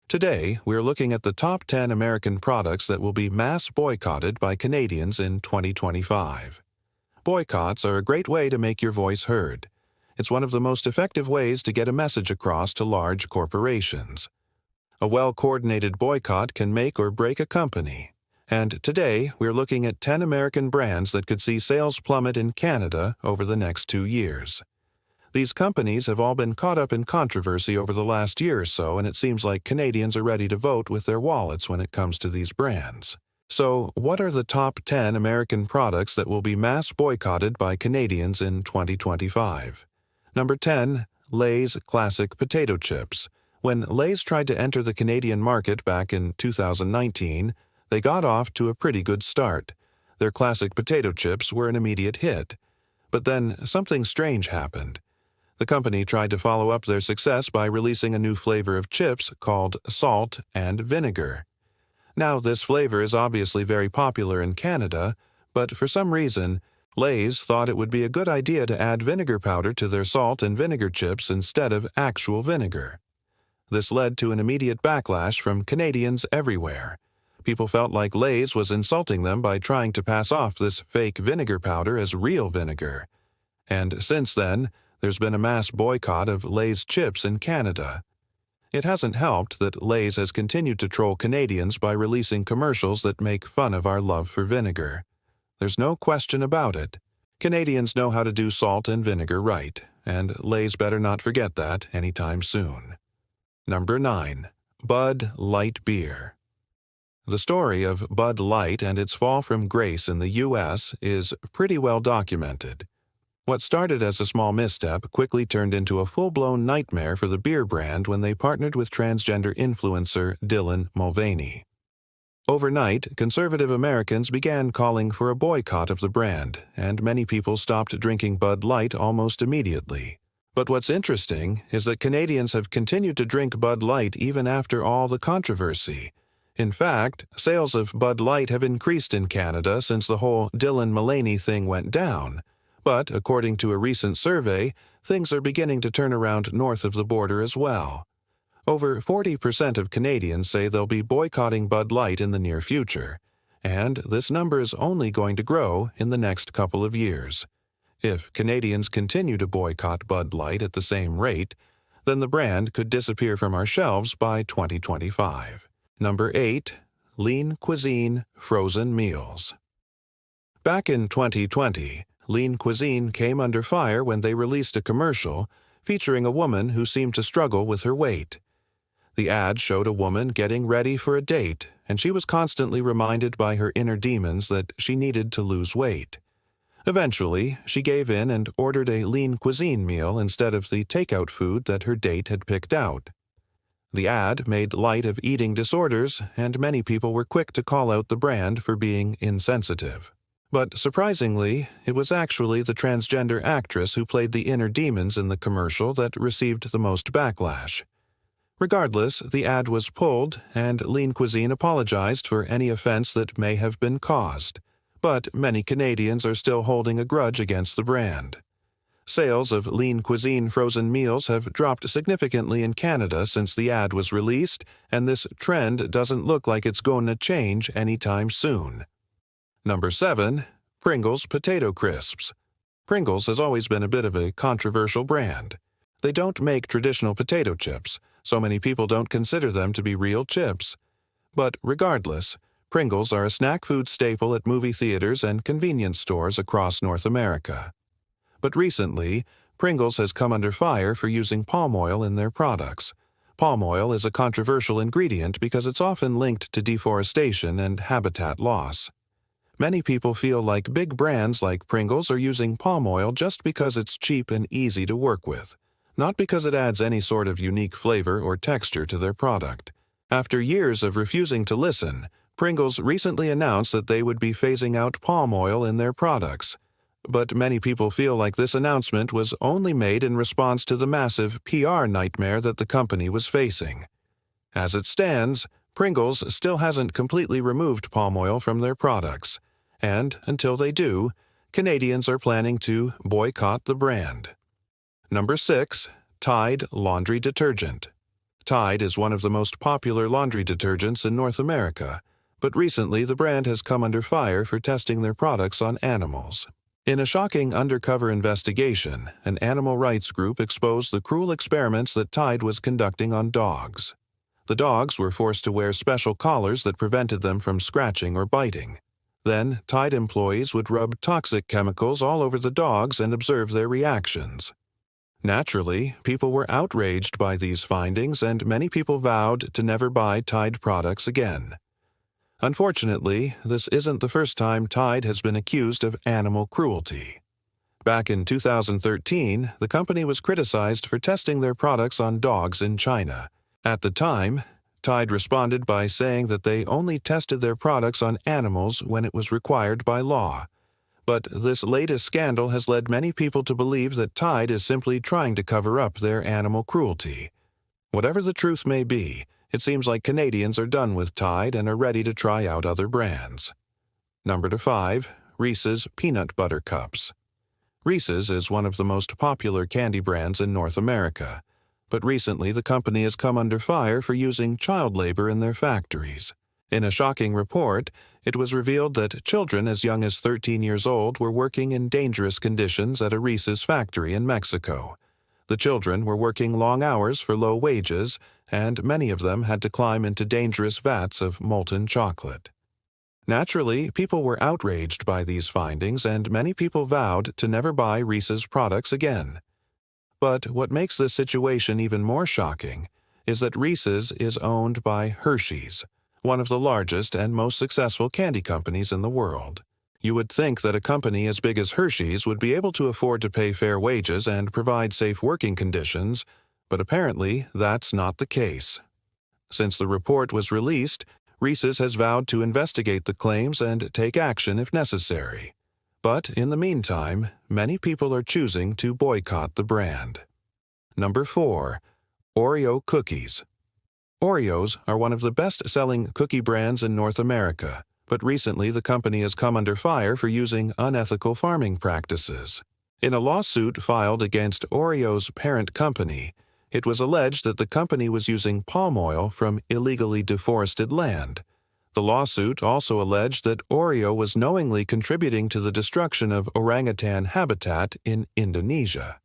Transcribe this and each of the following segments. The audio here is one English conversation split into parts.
Today, we're looking at the top 10 American products that will be mass boycotted by Canadians in 2025. Boycotts are a great way to make your voice heard. It's one of the most effective ways to get a message across to large corporations. A well-coordinated boycott can make or break a company. And today, we're looking at 10 American brands that could see sales plummet in Canada over the next 2 years. These companies have all been caught up in controversy over the last year or so, and it seems like Canadians are ready to vote with their wallets when it comes to these brands. So, what are the top 10 American products that will be mass boycotted by Canadians in 2025? Number 10. Lay's Classic Potato Chips. When Lay's tried to enter the Canadian market back in 2019, they got off to a pretty good start. Their classic potato chips were an immediate hit. But then something strange happened. The company tried to follow up their success by releasing a new flavor of chips called salt and vinegar. Now, this flavor is obviously very popular in Canada, but for some reason, Lay's thought it would be a good idea to add vinegar powder to their salt and vinegar chips instead of actual vinegar. This led to an immediate backlash from Canadians everywhere. People felt like Lay's was insulting them by trying to pass off this fake vinegar powder as real vinegar. And since then, there's been a mass boycott of Lay's chips in Canada. It hasn't helped that Lay's has continued to troll Canadians by releasing commercials that make fun of our love for vinegar. There's no question about it. Canadians know how to do salt and vinegar right, and Lay's better not forget that anytime soon. Number 9. Bud Light Beer. The story of Bud Light and its fall from grace in the U.S. is pretty well documented. What started as a small misstep quickly turned into a full-blown nightmare for the beer brand when they partnered with transgender influencer Dylan Mulvaney. Overnight, conservative Americans began calling for a boycott of the brand, and many people stopped drinking Bud Light almost immediately. But what's interesting is that Canadians have continued to drink Bud Light even after all the controversy. In fact, sales of Bud Light have increased in Canada since the whole Dylan Mulvaney thing went down. But, according to a recent survey, things are beginning to turn around north of the border as well. Over 40% of Canadians say they'll be boycotting Bud Light in the near future, and this number is only going to grow in the next couple of years. If Canadians continue to boycott Bud Light at the same rate, then the brand could disappear from our shelves by 2025. Number 8. Lean Cuisine Frozen Meals. Back in 2020, Lean Cuisine came under fire when they released a commercial featuring a woman who seemed to struggle with her weight. The ad showed a woman getting ready for a date, and she was constantly reminded by her inner demons that she needed to lose weight. Eventually, she gave in and ordered a Lean Cuisine meal instead of the takeout food that her date had picked out. The ad made light of eating disorders, and many people were quick to call out the brand for being insensitive. But surprisingly, it was actually the transgender actress who played the inner demons in the commercial that received the most backlash. Regardless, the ad was pulled, and Lean Cuisine apologized for any offense that may have been caused. But many Canadians are still holding a grudge against the brand. Sales of Lean Cuisine frozen meals have dropped significantly in Canada since the ad was released, and this trend doesn't look like it's going to change anytime soon. Number 7. Pringles Potato Crisps. Pringles has always been a bit of a controversial brand. They don't make traditional potato chips, so many people don't consider them to be real chips. But regardless, Pringles are a snack food staple at movie theaters and convenience stores across North America. But recently, Pringles has come under fire for using palm oil in their products. Palm oil is a controversial ingredient because it's often linked to deforestation and habitat loss. Many people feel like big brands like Pringles are using palm oil just because it's cheap and easy to work with, not because it adds any sort of unique flavor or texture to their product. After years of refusing to listen, Pringles recently announced that they would be phasing out palm oil in their products. But many people feel like this announcement was only made in response to the massive PR nightmare that the company was facing. As it stands, Pringles still hasn't completely removed palm oil from their products, and until they do, Canadians are planning to boycott the brand. Number 6. Tide Laundry Detergent. Tide is one of the most popular laundry detergents in North America, but recently the brand has come under fire for testing their products on animals. In a shocking undercover investigation, an animal rights group exposed the cruel experiments that Tide was conducting on dogs. The dogs were forced to wear special collars that prevented them from scratching or biting. Then, Tide employees would rub toxic chemicals all over the dogs and observe their reactions. Naturally, people were outraged by these findings, and many people vowed to never buy Tide products again. Unfortunately, this isn't the first time Tide has been accused of animal cruelty. Back in 2013, the company was criticized for testing their products on dogs in China. At the time, Tide responded by saying that they only tested their products on animals when it was required by law. But this latest scandal has led many people to believe that Tide is simply trying to cover up their animal cruelty. Whatever the truth may be, it seems like Canadians are done with Tide and are ready to try out other brands. Number 5. Reese's Peanut Butter Cups. Reese's is one of the most popular candy brands in North America, but recently the company has come under fire for using child labor in their factories. In a shocking report, it was revealed that children as young as 13 years old were working in dangerous conditions at a Reese's factory in Mexico. The children were working long hours for low wages, and many of them had to climb into dangerous vats of molten chocolate. Naturally, people were outraged by these findings, and many people vowed to never buy Reese's products again. But what makes this situation even more shocking is that Reese's is owned by Hershey's, one of the largest and most successful candy companies in the world. You would think that a company as big as Hershey's would be able to afford to pay fair wages and provide safe working conditions, but apparently that's not the case. Since the report was released, Reese's has vowed to investigate the claims and take action if necessary. But in the meantime, many people are choosing to boycott the brand. Number 4. Oreo Cookies. Oreos are one of the best-selling cookie brands in North America, but recently the company has come under fire for using unethical farming practices. In a lawsuit filed against Oreo's parent company, it was alleged that the company was using palm oil from illegally deforested land. The lawsuit also alleged that Oreo was knowingly contributing to the destruction of orangutan habitat in Indonesia.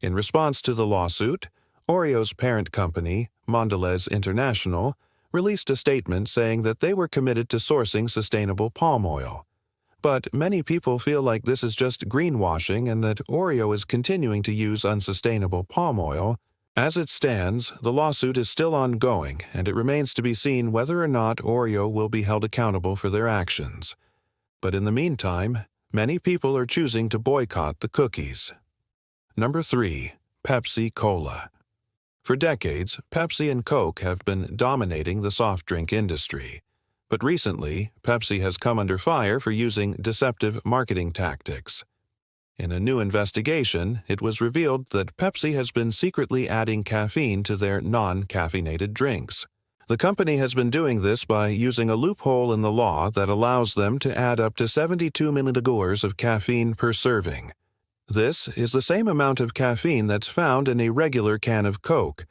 In response to the lawsuit, Oreo's parent company, Mondelez International, released a statement saying that they were committed to sourcing sustainable palm oil. But many people feel like this is just greenwashing and that Oreo is continuing to use unsustainable palm oil. As it stands, the lawsuit is still ongoing, and it remains to be seen whether or not Oreo will be held accountable for their actions. But in the meantime, many people are choosing to boycott the cookies. Number 3. Pepsi Cola. For decades, Pepsi and Coke have been dominating the soft drink industry. But recently, Pepsi has come under fire for using deceptive marketing tactics. In a new investigation, it was revealed that Pepsi has been secretly adding caffeine to their non-caffeinated drinks. The company has been doing this by using a loophole in the law that allows them to add up to 72 milliliters of caffeine per serving. This is the same amount of caffeine that's found in a regular can of Coke.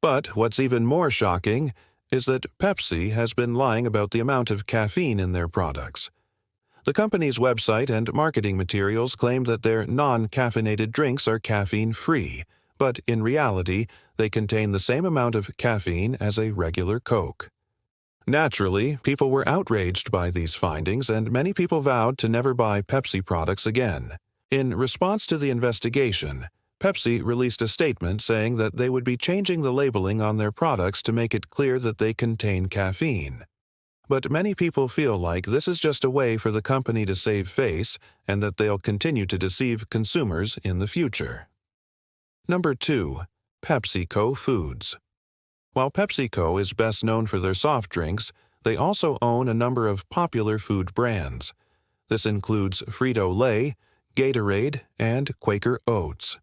But what's even more shocking is that Pepsi has been lying about the amount of caffeine in their products. The company's website and marketing materials claim that their non-caffeinated drinks are caffeine-free, but in reality, they contain the same amount of caffeine as a regular Coke. Naturally, people were outraged by these findings, and many people vowed to never buy Pepsi products again. In response to the investigation, Pepsi released a statement saying that they would be changing the labeling on their products to make it clear that they contain caffeine. But many people feel like this is just a way for the company to save face and that they'll continue to deceive consumers in the future. Number 2. PepsiCo Foods. While PepsiCo is best known for their soft drinks, they also own a number of popular food brands. This includes Frito-Lay, Gatorade, and Quaker Oats.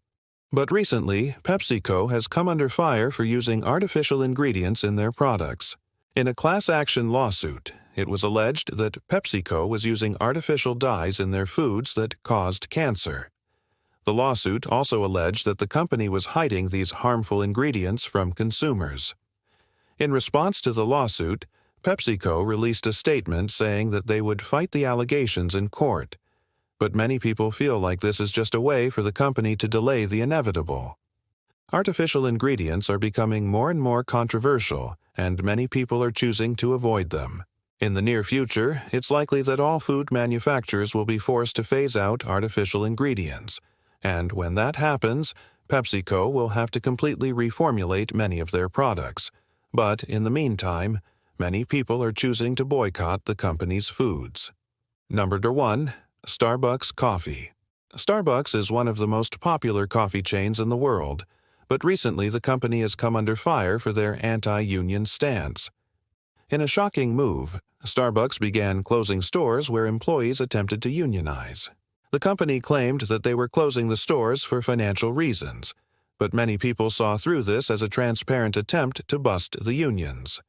But recently, PepsiCo has come under fire for using artificial ingredients in their products. In a class action lawsuit, it was alleged that PepsiCo was using artificial dyes in their foods that caused cancer. The lawsuit also alleged that the company was hiding these harmful ingredients from consumers. In response to the lawsuit, PepsiCo released a statement saying that they would fight the allegations in court. But many people feel like this is just a way for the company to delay the inevitable. Artificial ingredients are becoming more and more controversial, and many people are choosing to avoid them. In the near future, it's likely that all food manufacturers will be forced to phase out artificial ingredients. And when that happens, PepsiCo will have to completely reformulate many of their products. But in the meantime, many people are choosing to boycott the company's foods. Number 1. Starbucks Coffee. Starbucks is one of the most popular coffee chains in the world, but recently the company has come under fire for their anti-union stance. In a shocking move, Starbucks began closing stores where employees attempted to unionize. The company claimed that they were closing the stores for financial reasons, but many people saw through this as a transparent attempt to bust the unions.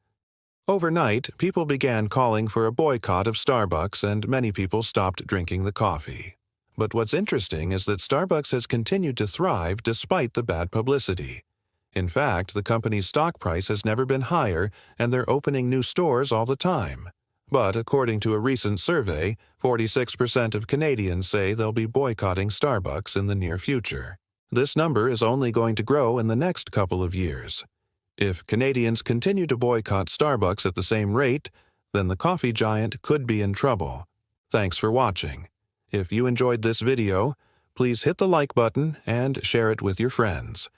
Overnight, people began calling for a boycott of Starbucks, and many people stopped drinking the coffee. But what's interesting is that Starbucks has continued to thrive despite the bad publicity. In fact, the company's stock price has never been higher, and they're opening new stores all the time. But according to a recent survey, 46% of Canadians say they'll be boycotting Starbucks in the near future. This number is only going to grow in the next couple of years. If Canadians continue to boycott Starbucks at the same rate, then the coffee giant could be in trouble. Thanks for watching. If you enjoyed this video, please hit the like button and share it with your friends.